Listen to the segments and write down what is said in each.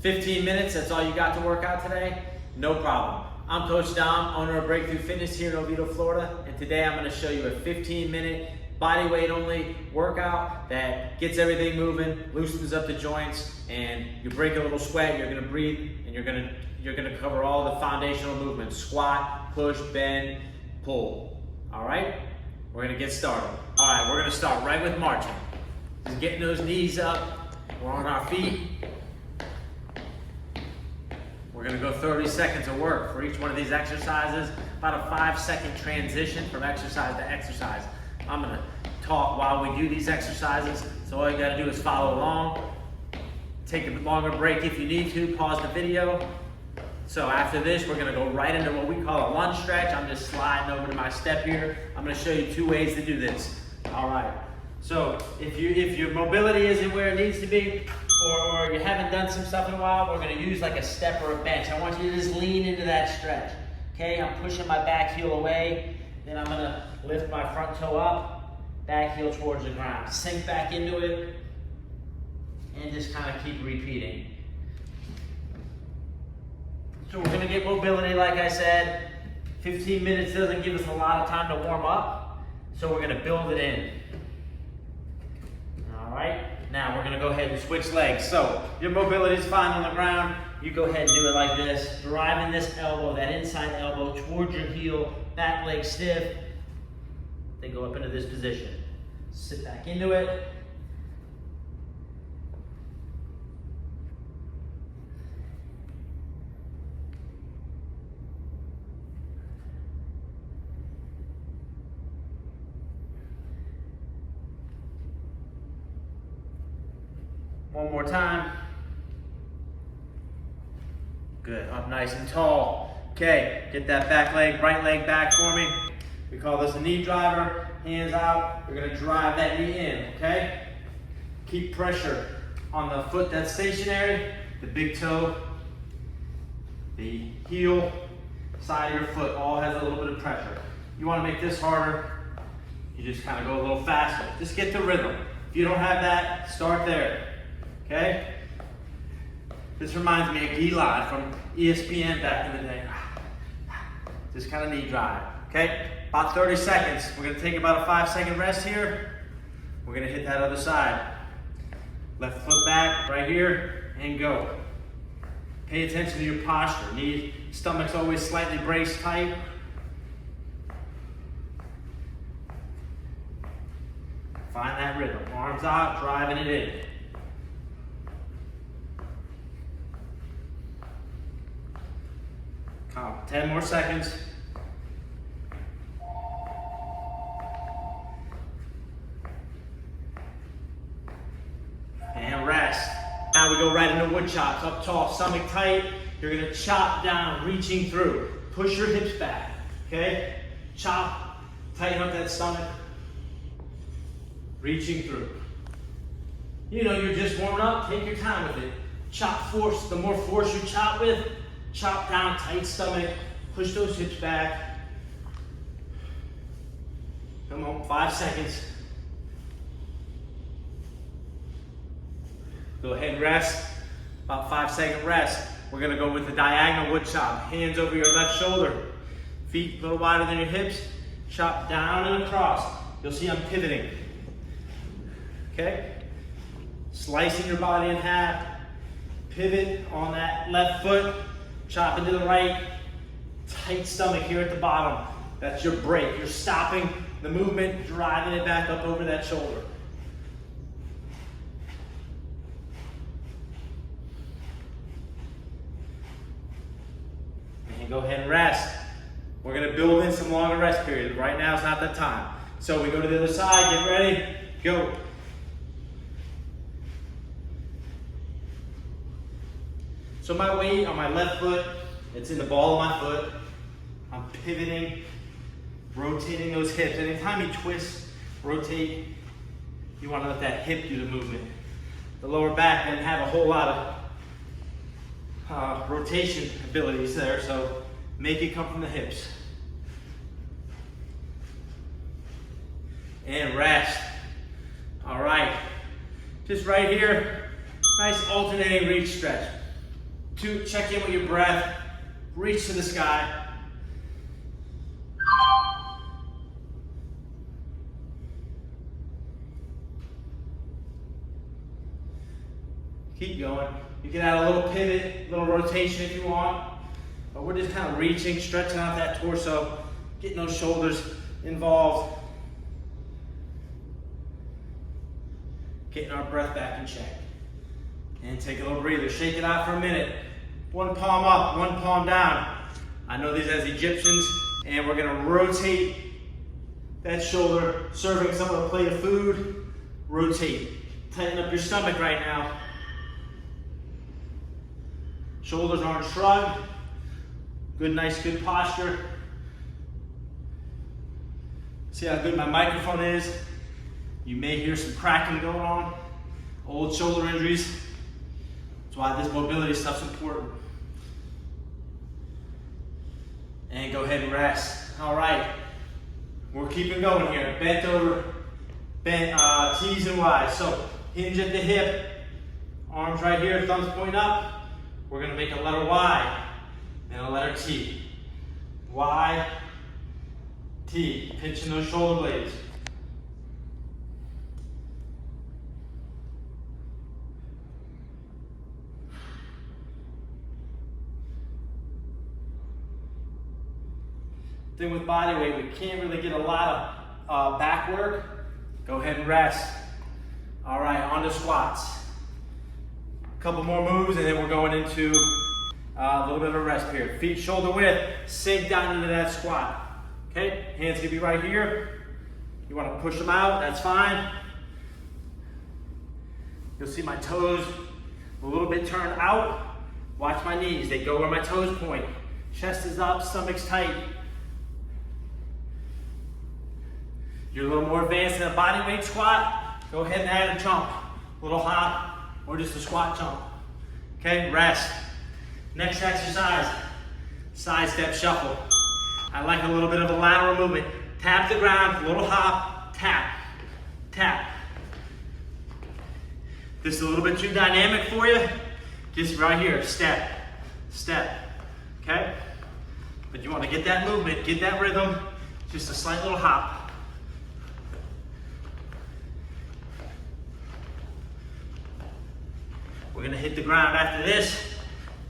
15 minutes, that's all you got to work out today? No problem. I'm Coach Dom, owner of Breakthrough Fitness here in Oviedo, Florida, and today I'm going to show you a 15-minute body weight only workout that gets everything moving, loosens up the joints, and you break a little sweat, you're going to breathe, and you're going to cover all the foundational movements: squat, push, bend, pull. All right? We're going to get started. All right, we're going to start right with marching. Just getting those knees up. We're on our feet. We're going to go 30 seconds of work for each one of these exercises, about a 5-second transition from exercise to exercise. I'm going to talk while we do these exercises, so all you got to do is follow along. Take a longer break if you need to, pause the video. So after this, we're going to go right into what we call a lunge stretch. I'm just sliding over to my step here. I'm going to show you 2 ways to do this. All right. So if your mobility isn't where it needs to be, or you haven't done some stuff in a while, we're going to use like a step or a bench. I want you to just lean into that stretch. Okay, I'm pushing my back heel away. Then I'm going to lift my front toe up, back heel towards the ground. Sink back into it, and just kind of keep repeating. So we're going to get mobility, like I said. 15 minutes doesn't give us a lot of time to warm up, so we're going to build it in. All right, now we're going to go ahead and switch legs. So your mobility is fine on the ground. You go ahead and do it like this, driving this elbow, that inside elbow towards your heel, back leg stiff. Then go up into this position. Sit back into it. One more time. Good, up nice and tall. Okay, get that back leg, right leg back for me. We call this a knee driver. Hands out, you're gonna drive that knee in, okay? Keep pressure on the foot that's stationary, the big toe, the heel, side of your foot, all has a little bit of pressure. You wanna make this harder, you just kind of go a little faster. Just get the rhythm. If you don't have that, start there. Okay? This reminds me of Gilad from ESPN back in the day. Just kind of knee drive. Okay? About 30 seconds. We're going to take about a 5-second rest here. We're going to hit that other side. Left foot back, right here, and go. Pay attention to your posture. Stomach's always slightly braced tight. Find that rhythm. Arms out, driving it in. Come, 10 more seconds. And rest. Now we go right into wood chops. Up tall, stomach tight. You're gonna chop down, reaching through. Push your hips back, okay? Chop, tighten up that stomach. Reaching through. You know, you're just warming up, take your time with it. Chop force, the more force you chop with, chop down, tight stomach, push those hips back. Come on, 5 seconds. Go ahead and rest. About 5-second rest. We're gonna go with the diagonal wood chop. Hands over your left shoulder. Feet a little wider than your hips. Chop down and across. You'll see I'm pivoting. Okay? Slicing your body in half. Pivot on that left foot. Chop into the right, tight stomach here at the bottom. That's your break. You're stopping the movement, driving it back up over that shoulder. And go ahead and rest. We're gonna build in some longer rest periods. Right now is not the time. So we go to the other side, get ready, go. So my weight on my left foot, it's in the ball of my foot. I'm pivoting, rotating those hips. Anytime you twist, rotate, you want to let that hip do the movement. The lower back doesn't have a whole lot of rotation abilities there, so make it come from the hips. And rest. All right, just right here, nice alternating reach stretch. 2, check in with your breath. Reach to the sky. Keep going. You can add a little pivot, a little rotation if you want. But we're just kind of reaching, stretching out that torso, getting those shoulders involved. Getting our breath back in check. And take a little breather. Shake it out for a minute. One palm up, one palm down. I know these as Egyptians. And we're gonna rotate that shoulder, serving someone a plate of food. Rotate. Tighten up your stomach right now. Shoulders aren't shrugged. Good, nice, good posture. See how good my microphone is? You may hear some cracking going on. Old shoulder injuries. That's why this mobility stuff's important. And go ahead and rest. All right, we're keeping going here. Bent over, bent T's and Y's. So hinge at the hip, arms right here, thumbs pointing up. We're gonna make a letter Y and a letter T. Y, T, pinching those shoulder blades. Thing with body weight, we can't really get a lot of back work. Go ahead and rest. All right, on to squats. A couple more moves and then we're going into a little bit of a rest period. Feet shoulder width, sink down into that squat. Okay, hands can be right here. You want to push them out, that's fine. You'll see my toes a little bit turned out. Watch my knees, they go where my toes point. Chest is up, stomach's tight. You're a little more advanced in a body weight squat, go ahead and add a jump. A little hop, or just a squat jump. Okay, rest. Next exercise, side step shuffle. I like a little bit of a lateral movement. Tap the ground, little hop, tap, tap. This is a little bit too dynamic for you. Just right here, step, step, okay? But you want to get that movement, get that rhythm, just a slight little hop. We're gonna hit the ground after this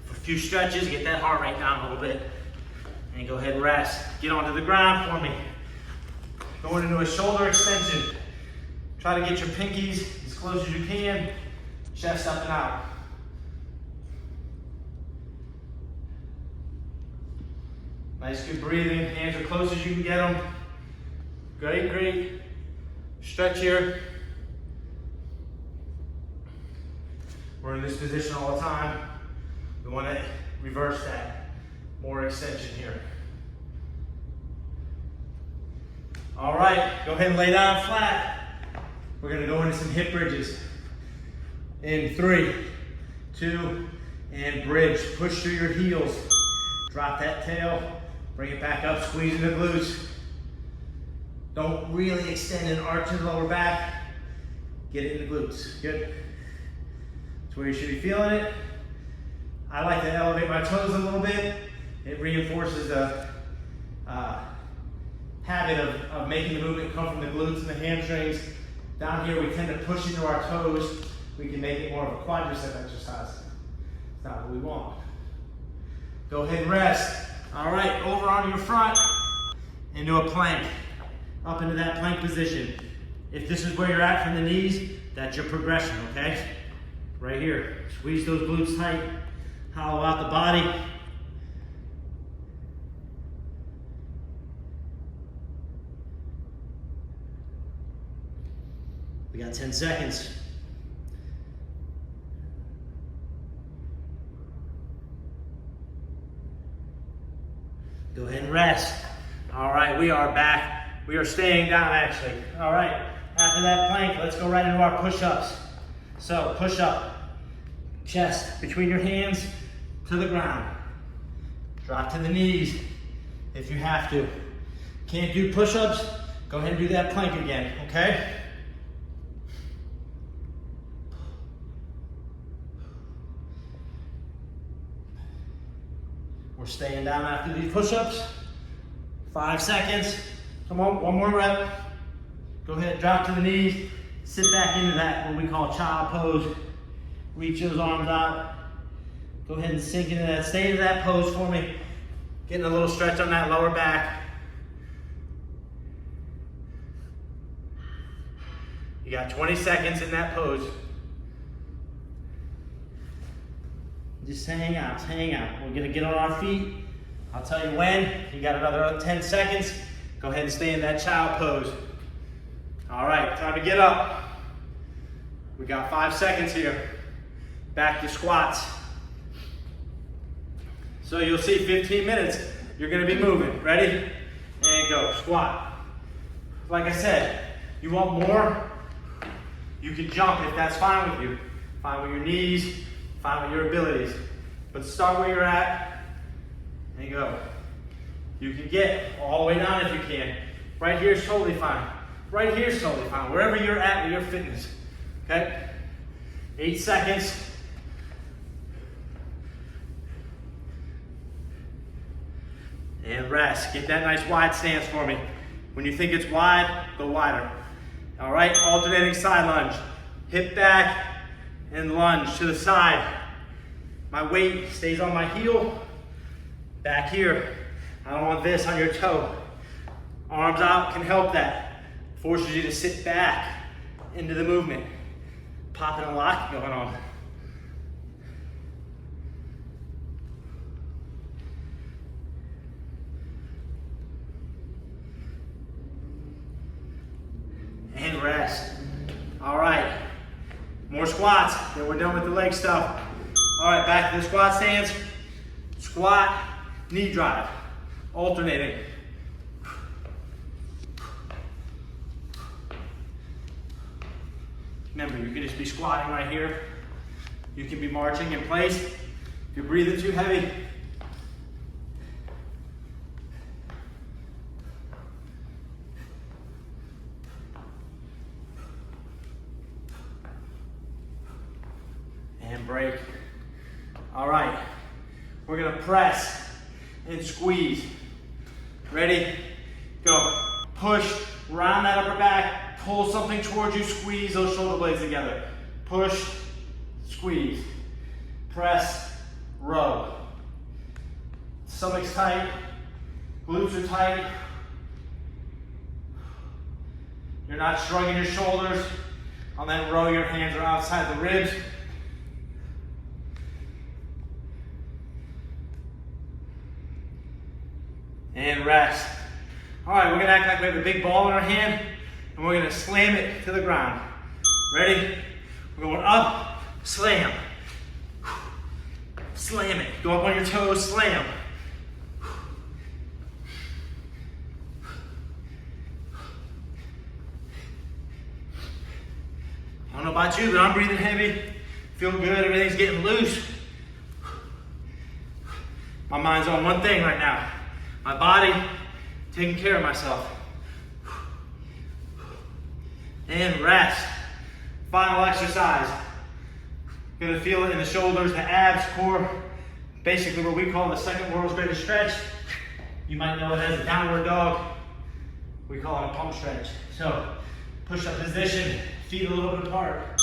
for a few stretches, get that heart rate down a little bit. And go ahead and rest. Get onto the ground for me. Going into a shoulder extension. Try to get your pinkies as close as you can. Chest up and out. Nice, good breathing. Hands are close as you can get them. Great, great. Stretch here. We're in this position all the time. We want to reverse that. More extension here. All right, go ahead and lay down flat. We're gonna go into some hip bridges. In 3, 2, and bridge. Push through your heels. Drop that tail, bring it back up, squeeze in the glutes. Don't really extend and arch in the lower back. Get it in the glutes, good. That's where you should be feeling it. I like to elevate my toes a little bit. It reinforces the habit of making the movement come from the glutes and the hamstrings. Down here, we tend to push into our toes. We can make it more of a quadricep exercise. It's not what we want. Go ahead and rest. All right, over on your front, into a plank. Up into that plank position. If this is where you're at from the knees, that's your progression, okay? Right here, squeeze those glutes tight, hollow out the body. We got 10 seconds. Go ahead and rest. All right, we are back. We are staying down actually. All right, after that plank, let's go right into our push-ups. So push up, chest between your hands to the ground. Drop to the knees if you have to. Can't do push-ups, go ahead and do that plank again, okay? We're staying down after these push-ups. 5 seconds. Come on, one more rep. Go ahead, drop to the knees. Sit back into that, what we call child pose. Reach those arms out. Go ahead and sink into that. Stay into that pose for me. Getting a little stretch on that lower back. You got 20 seconds in that pose. Just hang out, hang out. We're gonna get on our feet. I'll tell you when. You got another 10 seconds. Go ahead and stay in that child pose. All right, time to get up. We got 5 seconds here. Back to squats. So you'll see 15 minutes. You're gonna be moving. Ready? And go, squat. Like I said, you want more? You can jump if that's fine with you. Fine with your knees, fine with your abilities. But start where you're at and go. You can get all the way down if you can. Right here is totally fine. Right here is totally fine. Wherever you're at with your fitness. Okay? 8 seconds. And rest. Get that nice wide stance for me. When you think it's wide, go wider. All right, alternating side lunge. Hip back and lunge to the side. My weight stays on my heel. Back here. I don't want this on your toe. Arms out can help that. Forces you to sit back into the movement. Popping and lock going on. And rest. All right, more squats, then we're done with the leg stuff. All right, back to the squat stance. Squat, knee drive, alternating. Remember, you can just be squatting right here. You can be marching in place. If you're breathing too heavy, and break. All right, we're gonna press and squeeze. Ready? Go. Push, round that upper back, pull something towards you, squeeze those shoulder blades together. Push, squeeze, press, row. Stomach's tight, glutes are tight. You're not shrugging your shoulders. On that row, your hands are outside the ribs. And rest. All right, we're gonna act like we have a big ball in our hand and we're gonna slam it to the ground. Ready? We're going up, slam. Slam it. Go up on your toes, slam. I don't know about you, but I'm breathing heavy. Feel good, everything's getting loose. My mind's on one thing right now. My body, taking care of myself. And rest. Final exercise. Gonna feel it in the shoulders, the abs, core. Basically what we call the second world's greatest stretch. You might know it as a downward dog. We call it a pump stretch. So, push up position, feet a little bit apart.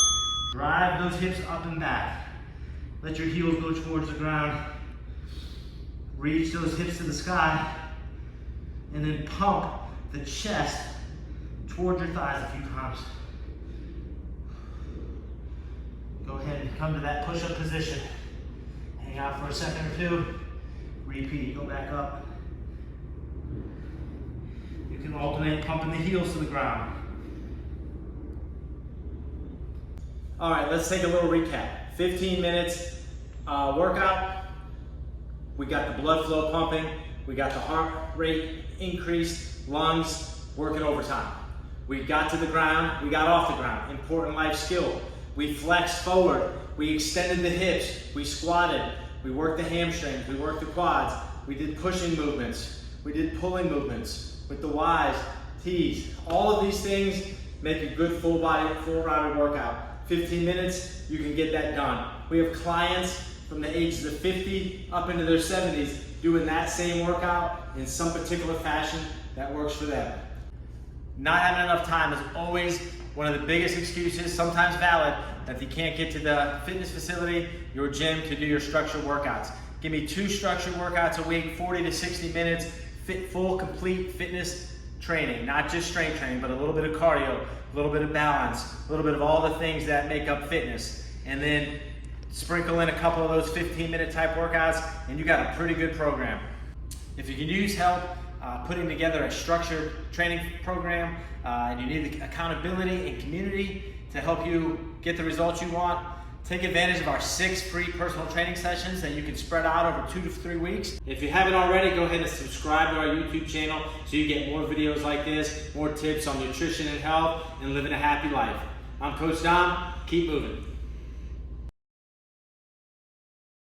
Drive those hips up and back. Let your heels go towards the ground. Reach those hips to the sky, and then pump the chest towards your thighs a few times. Go ahead and come to that push-up position. Hang out for a second or two. Repeat, go back up. You can alternate pumping the heels to the ground. All right, let's take a little recap. 15 minutes workout. We got the blood flow pumping, we got the heart rate increased, lungs working overtime. We got to the ground, we got off the ground, important life skill. We flexed forward, we extended the hips, we squatted, we worked the hamstrings, we worked the quads, we did pushing movements, we did pulling movements with the Ys, Ts. All of these things make a good full body, full rounded workout. 15 minutes, you can get that done. We have clients from the ages of 50 up into their 70s doing that same workout in some particular fashion that works for them. Not having enough time is always one of the biggest excuses, sometimes valid, that you can't get to the fitness facility, your gym, to do your structured workouts. Give me 2 structured workouts a week, 40 to 60 minutes, full, complete fitness training, not just strength training, but a little bit of cardio, a little bit of balance, a little bit of all the things that make up fitness. And then sprinkle in a couple of those 15-minute type workouts, and you got a pretty good program. If you can use help putting together a structured training program, and you need the accountability and community to help you get the results you want, take advantage of our 6 free personal training sessions that you can spread out over 2 to 3 weeks. If you haven't already, go ahead and subscribe to our YouTube channel so you get more videos like this, more tips on nutrition and health, and living a happy life. I'm Coach Dom. Keep moving.